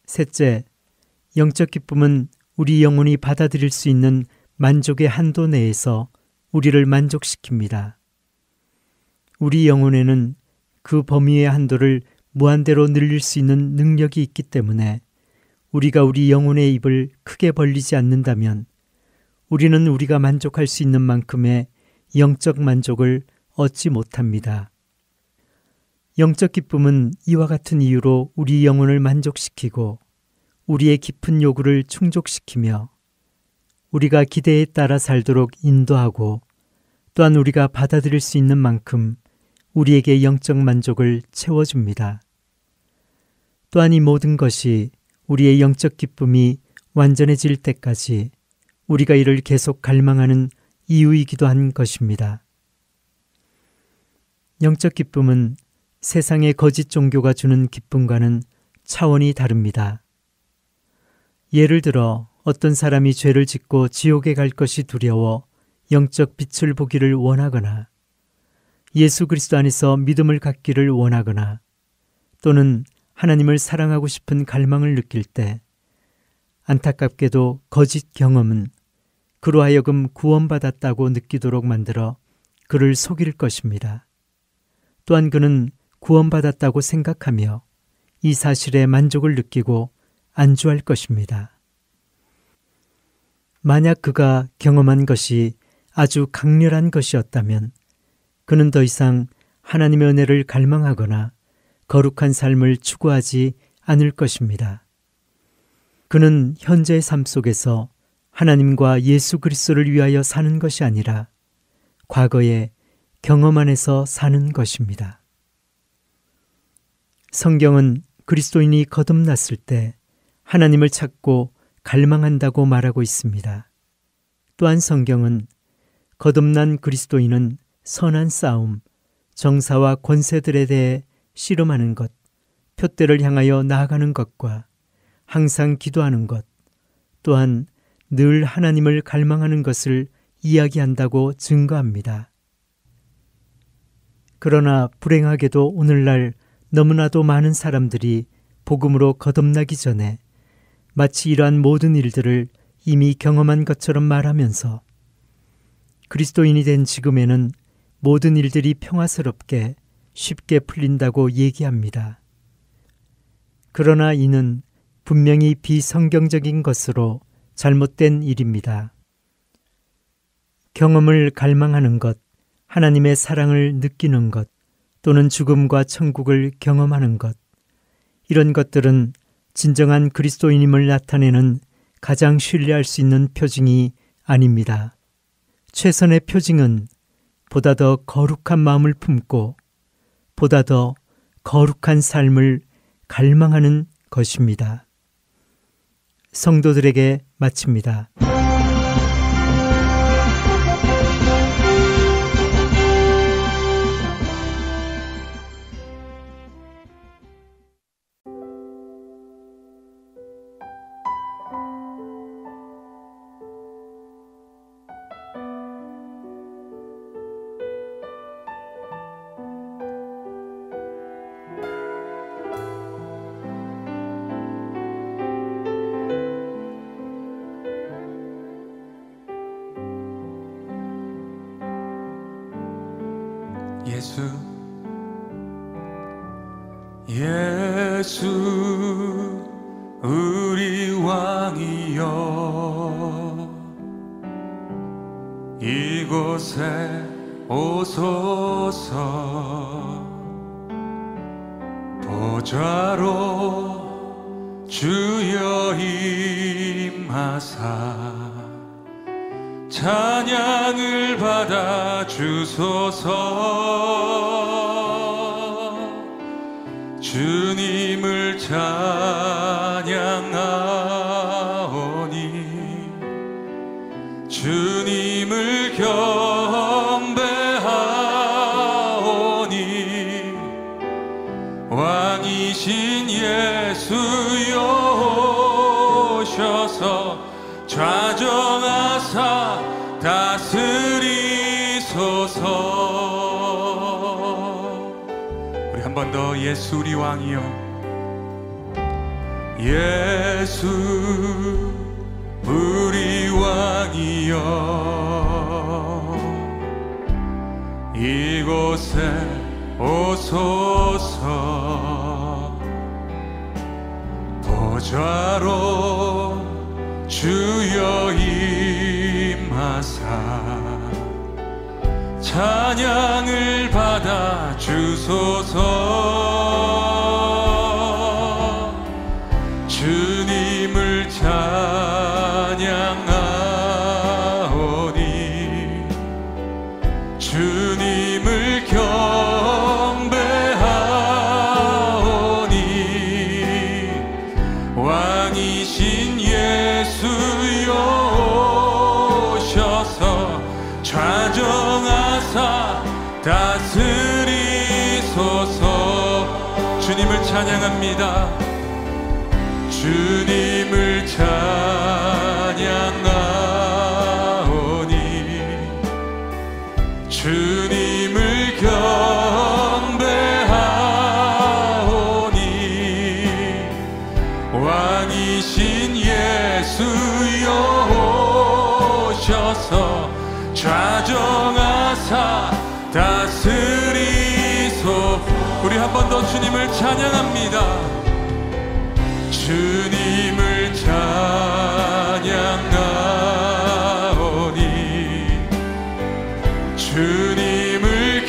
셋째, 영적 기쁨은 우리 영혼이 받아들일 수 있는 만족의 한도 내에서 우리를 만족시킵니다. 우리 영혼에는 그 범위의 한도를 무한대로 늘릴 수 있는 능력이 있기 때문에 우리가 우리 영혼의 입을 크게 벌리지 않는다면 우리는 우리가 만족할 수 있는 만큼의 영적 만족을 얻지 못합니다. 영적 기쁨은 이와 같은 이유로 우리 영혼을 만족시키고 우리의 깊은 요구를 충족시키며 우리가 기대에 따라 살도록 인도하고 또한 우리가 받아들일 수 있는 만큼 우리에게 영적 만족을 채워줍니다. 또한 이 모든 것이 우리의 영적 기쁨이 완전해질 때까지 우리가 이를 계속 갈망하는 이유이기도 한 것입니다. 영적 기쁨은 세상의 거짓 종교가 주는 기쁨과는 차원이 다릅니다. 예를 들어 어떤 사람이 죄를 짓고 지옥에 갈 것이 두려워 영적 빛을 보기를 원하거나 예수 그리스도 안에서 믿음을 갖기를 원하거나 또는 하나님을 사랑하고 싶은 갈망을 느낄 때 안타깝게도 거짓 경험은 그로 하여금 구원받았다고 느끼도록 만들어 그를 속일 것입니다. 또한 그는 구원받았다고 생각하며 이 사실에 만족을 느끼고 안주할 것입니다. 만약 그가 경험한 것이 아주 강렬한 것이었다면 그는 더 이상 하나님의 은혜를 갈망하거나 거룩한 삶을 추구하지 않을 것입니다. 그는 현재의 삶 속에서 하나님과 예수 그리스도를 위하여 사는 것이 아니라 과거의 경험 안에서 사는 것입니다. 성경은 그리스도인이 거듭났을 때 하나님을 찾고 갈망한다고 말하고 있습니다. 또한 성경은 거듭난 그리스도인은 선한 싸움, 정사와 권세들에 대해 씨름하는 것, 표대를 향하여 나아가는 것과 항상 기도하는 것, 또한 늘 하나님을 갈망하는 것을 이야기한다고 증거합니다. 그러나 불행하게도 오늘날 너무나도 많은 사람들이 복음으로 거듭나기 전에 마치 이러한 모든 일들을 이미 경험한 것처럼 말하면서 그리스도인이 된 지금에는 모든 일들이 평화스럽게 쉽게 풀린다고 얘기합니다. 그러나 이는 분명히 비성경적인 것으로 잘못된 일입니다. 경험을 갈망하는 것, 하나님의 사랑을 느끼는 것, 또는 죽음과 천국을 경험하는 것, 이런 것들은 진정한 그리스도인임을 나타내는 가장 신뢰할 수 있는 표징이 아닙니다. 최선의 표징은 보다 더 거룩한 마음을 품고 보다 더 거룩한 삶을 갈망하는 것입니다. 성도들에게 마칩니다. 예수 우리 왕이여 이곳에 오소서 보좌로 주여 임하사 찬양을 받아 주소서 주님을 찬양하오니 주님을 경배하오니 왕이신 예수여 오셔서 좌정하사 다스리소서. 우리 한 번 더 예수 우리 왕이여 예수 우리 왕이여 이곳에 오소서 보좌로 주여 임하사 찬양을 받아 주소서 주님을 찬양하오니 주님을 경배하오니 왕이신 예수여 오셔서 좌정하사 다스리소서. 주님을 찬양합니다. 주님을 찬양하오니 주님을 경배하오니 왕이신 예수여 오셔서 좌정하사 다스리소. 우리 한 번 더 주님을 찬양합니다. 주님을 찬양하오니 주님을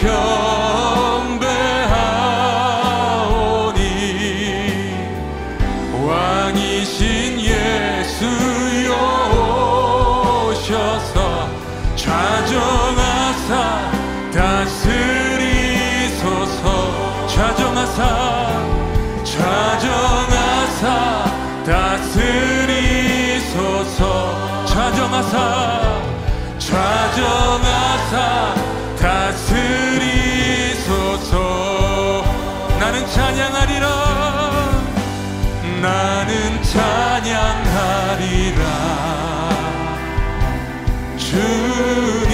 경배하오니 왕이신 예수여 오셔서 좌정하사 다스리소서. 좌정하사 다스리소서. 좌정하사 다스리소서. 나는 찬양하리라. 나는 찬양하리라. 주님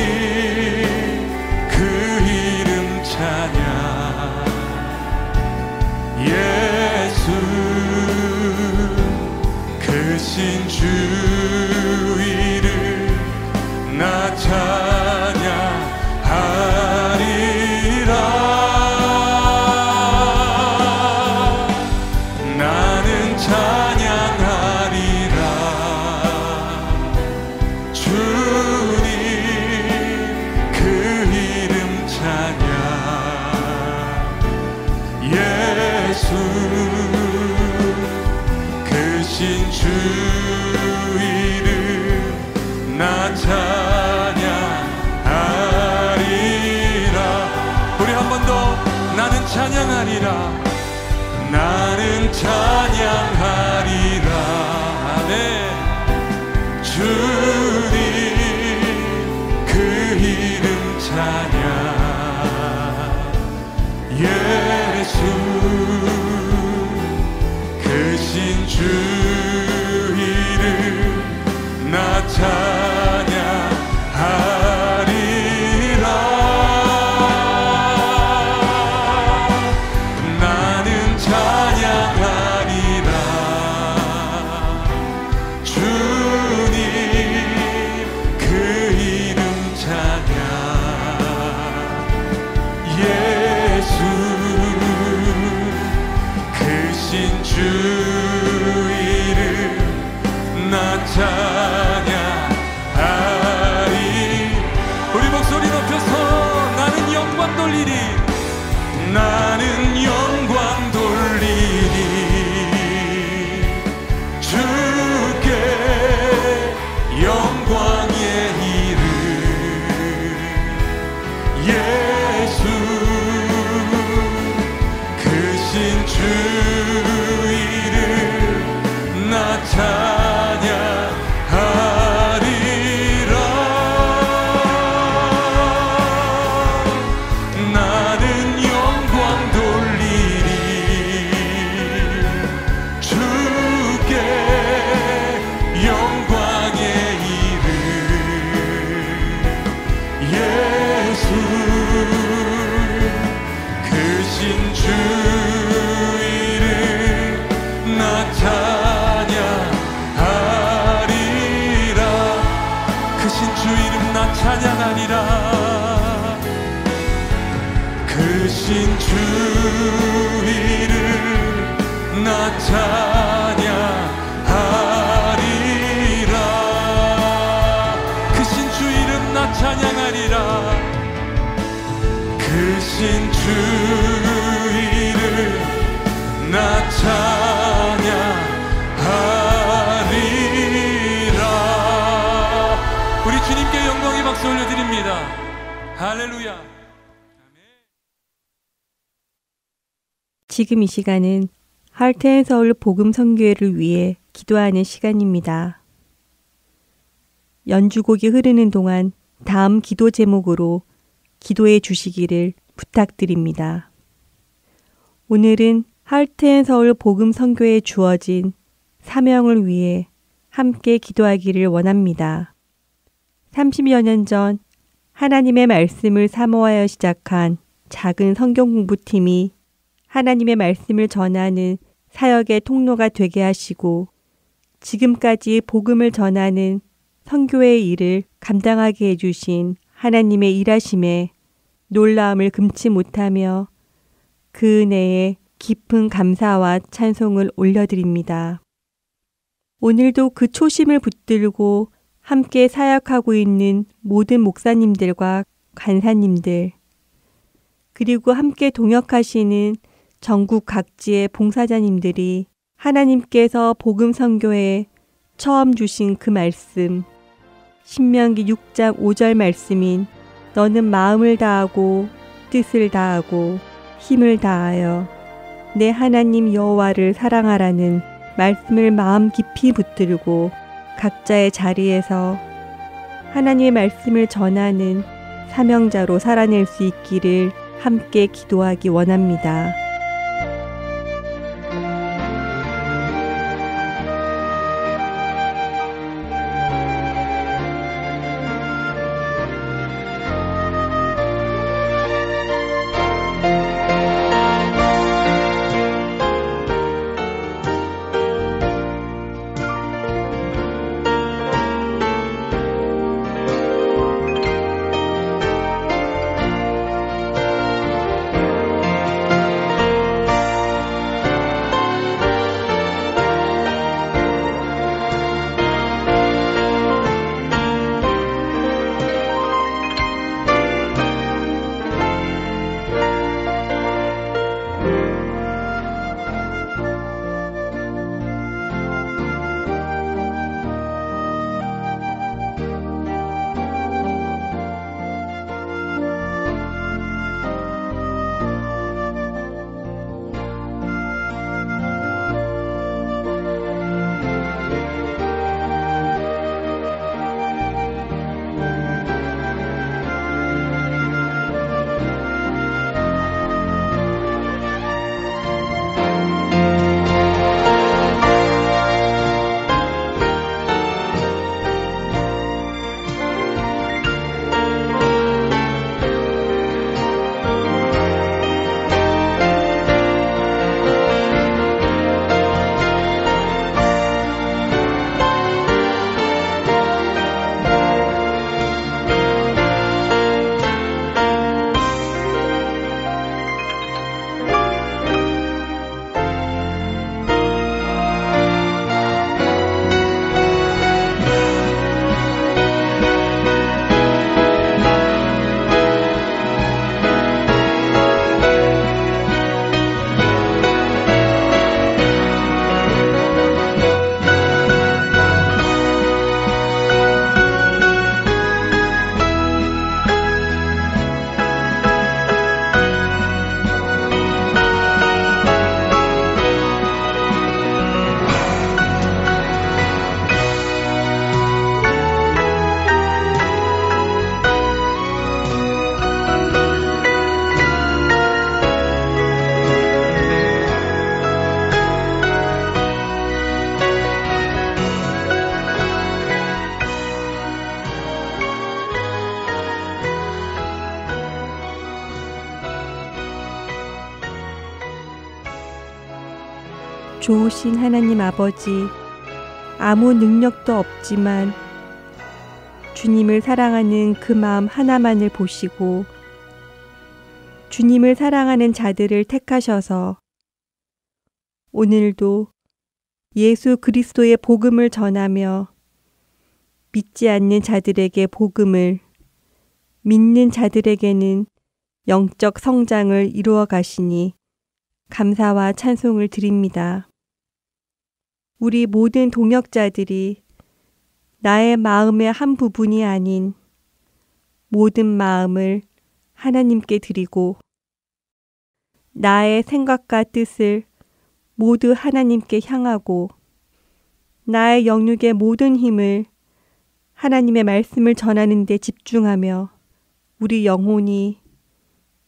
그 이름 찬양. 주님 그 이름 찬양 예수 크신 주 이름 나 찬양하리라 나는 찬양하리라 주님 그 이름 찬양 예수 크신 주 이름 나 찬양하리 우리 목소리 높여서 나는 영광 돌리리 나는 영광 돌리리 주께 영광의 이름 예수 크신 주 이름 나 찬양하리라 나는 영광 돌리리 주께 영광의 이름 예수 크신 주 이름 나 찬양하리라 크신 주 이름 나 찬양하리라 크신 주 이름 나 찬양하리라 크신 주 이름 나 찬양하리라 크신 주 이름 나 찬양하리라 우리 주님께 영광의 박수 올려드립니다. 할렐루야. 지금 이 시간은 할트앤서울 복음선교회를 위해 기도하는 시간입니다. 연주곡이 흐르는 동안 다음 기도 제목으로 기도해 주시기를 부탁드립니다. 오늘은 할트앤서울 복음선교회에 주어진 사명을 위해 함께 기도하기를 원합니다. 30여 년 전 하나님의 말씀을 사모하여 시작한 작은 성경 공부팀이 하나님의 말씀을 전하는 사역의 통로가 되게 하시고 지금까지 복음을 전하는 선교의 일을 감당하게 해주신 하나님의 일하심에 놀라움을 금치 못하며 그 은혜에 깊은 감사와 찬송을 올려드립니다. 오늘도 그 초심을 붙들고 함께 사역하고 있는 모든 목사님들과 간사님들, 그리고 함께 동역하시는 전국 각지의 봉사자님들이 하나님께서 복음 선교에 처음 주신 그 말씀, 신명기 6장 5절 말씀인 너는 마음을 다하고 뜻을 다하고 힘을 다하여 내 하나님 여호와를 사랑하라는 말씀을 마음 깊이 붙들고 각자의 자리에서 하나님의 말씀을 전하는 사명자로 살아낼 수 있기를 함께 기도하기 원합니다. 좋으신 하나님 아버지, 아무 능력도 없지만 주님을 사랑하는 그 마음 하나만을 보시고 주님을 사랑하는 자들을 택하셔서 오늘도 예수 그리스도의 복음을 전하며 믿지 않는 자들에게 복음을, 믿는 자들에게는 영적 성장을 이루어 가시니 감사와 찬송을 드립니다. 우리 모든 동역자들이 나의 마음의 한 부분이 아닌 모든 마음을 하나님께 드리고 나의 생각과 뜻을 모두 하나님께 향하고 나의 영육의 모든 힘을 하나님의 말씀을 전하는 데 집중하며 우리 영혼이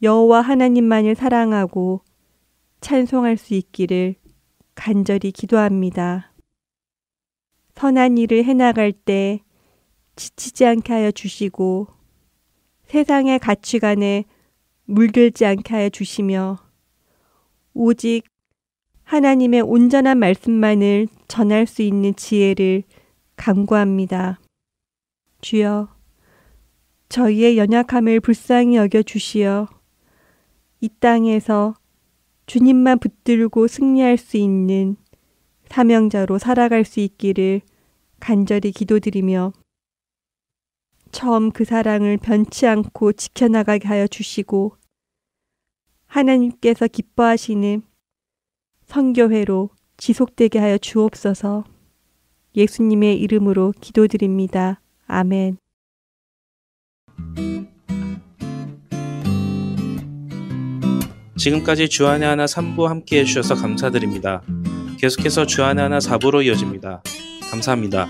여호와 하나님만을 사랑하고 찬송할 수 있기를 간절히 기도합니다. 선한 일을 해나갈 때 지치지 않게 하여 주시고 세상의 가치관에 물들지 않게 하여 주시며 오직 하나님의 온전한 말씀만을 전할 수 있는 지혜를 간구합니다. 주여, 저희의 연약함을 불쌍히 여겨 주시어 이 땅에서 주님만 붙들고 승리할 수 있는 사명자로 살아갈 수 있기를 간절히 기도드리며 처음 그 사랑을 변치 않고 지켜나가게 하여 주시고 하나님께서 기뻐하시는 선교회로 지속되게 하여 주옵소서. 예수님의 이름으로 기도드립니다. 아멘. 지금까지 주안의 하나 3부 함께 해주셔서 감사드립니다. 계속해서 주안의 하나 4부로 이어집니다. 감사합니다.